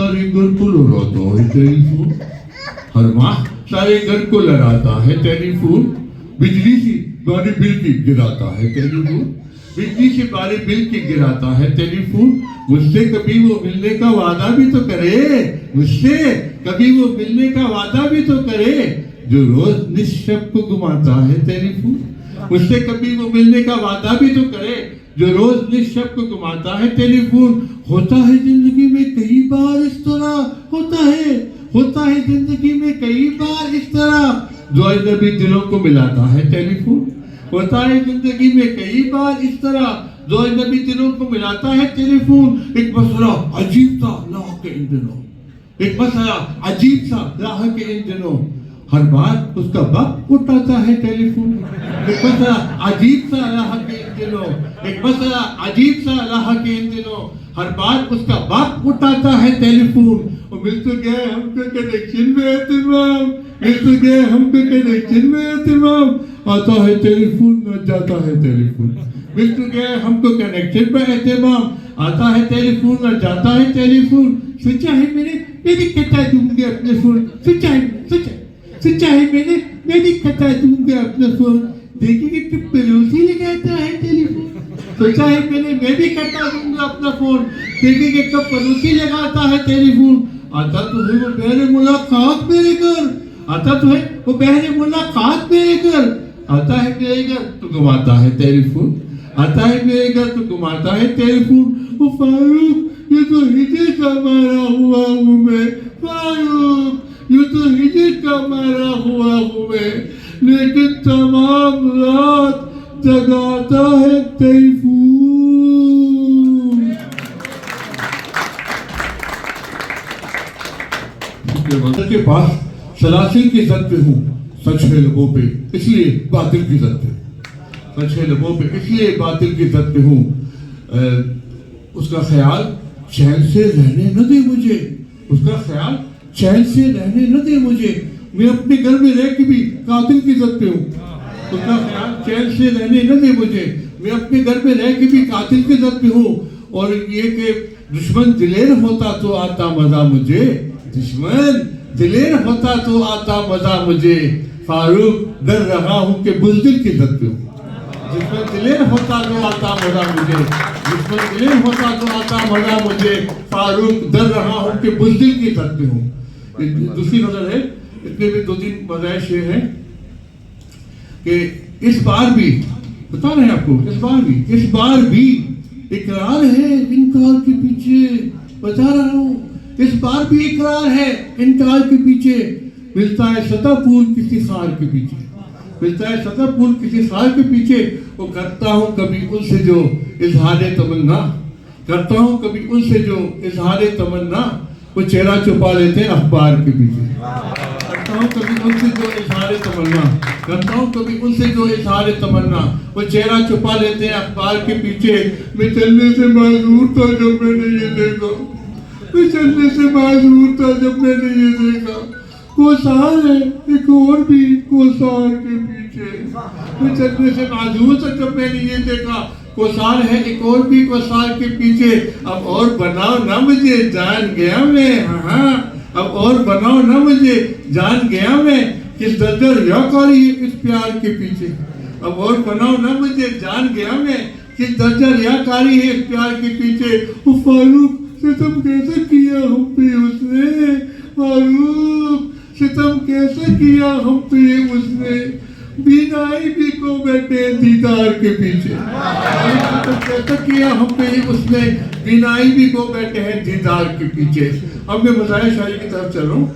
سارے گھر کو لڑاتا ہے ٹیلی فون. ہر ماہ سارے گھر کو لڑاتا ہے ٹیلی فون. بجلی سے بارے بل کی گراتا ہے ٹیلی فون. بجلی سے بارے بل کی گراتا ہے ٹیلی فون. مجھ سے کبھی وہ ملنے کا وعدہ بھی تو کرے, مجھ سے کبھی وہ ملنے کا وعدہ بھی تو کرے, جو روز نصف کو گھماتا ہے ٹیلی فون. مجھ سے کبھی وہ ملنے کا وعدہ بھی تو کرے, جو روز نصف کو گھماتا ہے ٹیلی فون. ہوتا ہے زندگی میں کئی بار اس طرح, ہوتا ہے زندگی میں کئی بار اس طرح, جو اجنبی دلوں کو ملاتا ہے ٹیلی فون. ہوتا ہے زندگی میں کئی بار اس طرح, جو اجنبی دلوں کو ملاتا ہے ٹیلی فون. ایک مسئلہ عجیب تھا لاہ کے ان دنوں, ایک مسئلہ عجیب تھا لاہ کے ان دنوں, ہر بار اس کا باپ اٹھاتا ہے ٹیلی فون. ایک مسئلہ عجیب سا لاہ کے ان دنوں, ایک مسئلہ عجیب سا لاہ کے ان دنوں, ہر بار اس کا باپ اٹھاتا ہے ٹیلی فون. اور مل تو گئے ہم کو کنیکشن میں اہتمام, مل تو گئے ہم کو کنیکشن میں اہتمام, آتا ہے ٹیلی فون نہ جاتا ہے ٹیلی فون. مل تو گئے ہم کو کنیکشن میں اہتمام, آتا ہے ٹیلی فون نہ جاتا ہے ٹیلی فون. سوچا ہے میں نے میں بھی کٹا دوں گے اپنے فون, سوچا ہے میں بھی کٹا دوں گے اپنا فون. دیکھیں گے کہ پڑوسی لگاتا ہے ٹیلی فون. سوچا ہے میں بھی کٹا دوں گا اپنا فون, دیکھیں گے کب پڑوسی لگاتا ہے ٹیلی فون. آتا تو ہے وہ بہر ملاقات میرے گھر, آتا تو ہے وہ بہر ملاقات میرے گھر, آتا ہے میرے گھر تو گھماتا ہے ٹیلی فون, آتا ہے میرے گھر تو گھماتا ہے ٹیلی فون. وہ فاروق یہ تو ہجر کا مارا ہوا ہوں میں, فاروق یہ تو ہجر کا مارا ہوا ہوں میں, لیکن تمام رات جگاتا ہے ٹیلی فون. کے پاس سلاسل کی زد پہ ہوں, سچ ہے لبوں پہ اس لیے باطل کی زد پہ, سچ ہے لبوں پہ اس لیے باطل کی زد پہ ہوں. اس کا خیال چین سے رہنے نہ دے مجھے, اس کا خیال چین سے رہنے نہ دے مجھے, میں اپنے گھر میں رہ کے بھی قاتل کی زد پہ ہوں. اس کا خیال چین سے رہنے نہ دے مجھے, میں اپنے گھر میں رہ کے بھی قاتل کی زد پہ ہوں. اور یہ کہ دشمن دلیر ہوتا تو آتا مزہ مجھے, دشمن دلیر ہوتا تو آتا مزہ مجھے, فاروق ڈر رہا ہوں کہ بزدل کی زد پہ ہوں. دشمن دلیر ہوتا تو آتا مزہ مجھے, دشمن دلیر ہوتا تو آتا مزہ مجھے, فاروق ڈر رہا ہوں کہ بزدل کی زد پہ ہوں. دوسری نظر ہے, اتنے بھی 2-3 مزائش یہ ہیں کہ اس بار بھی بتا رہے ہیں آپ کو, اس بار بھی اقرار ہے انکار کے پیچھے, بتا رہا ہوں اس بار بھی اقرار ہے انکار کے پیچھے. ملتا ہے سطح پھول کسی خار کے پیچھے, ملتا ہے سطح پھول کسی خار کے پیچھے. وہ کرتا ہوں کبھی ان سے جو اظہار تمنا, کرتا ہوں کبھی ان سے جو اظہار تمنا, وہ چہرہ چھپا لیتے ہیں اخبار کے پیچھے. کرتا ہوں کبھی ان سے جو اظہار تمنا, کرتا ہوں کبھی ان سے جو اظہار تمنا, وہ چہرہ چھپا لیتے ہیں اخبار کے پیچھے. میں چلنے سے معذور تھا جب میں نے یہ دیکھا, میں چلنے سے معذور تھا جب میں نے یہ دیکھا, کوسار ہے ایک اور بھی کوسار کے پیچھے. میں چلنے سے معذور تھا جب میں نے یہ دیکھا, کوسار ہے ایک اور بھی کوسار کے پیچھے. اب اور بناؤ نہ مجھے جان گیا میں, ہاں اب اور بناؤ نہ مجھے جان گیا میں, کس درجہ ریاکاری ہے اس پیار کے پیچھے. اب اور بناؤ نہ مجھے جان گیا میں, کس درجہ ریاکاری ہے اس پیار کے پیچھے. وہ فاروق ستم کیسے کیا ہم پہ اس نے, فاروق ستم کیسے کیا ہم پہ اس نے, بینائی بھی کو بیٹھے دیدار کے پیچھے. ستم کیسے کیا ہم پہ اس نے, بینائی بھی کو بیٹھے ہیں دیدار کے پیچھے. اب میں مزاح شاعری کی طرف چل رہا ہوں.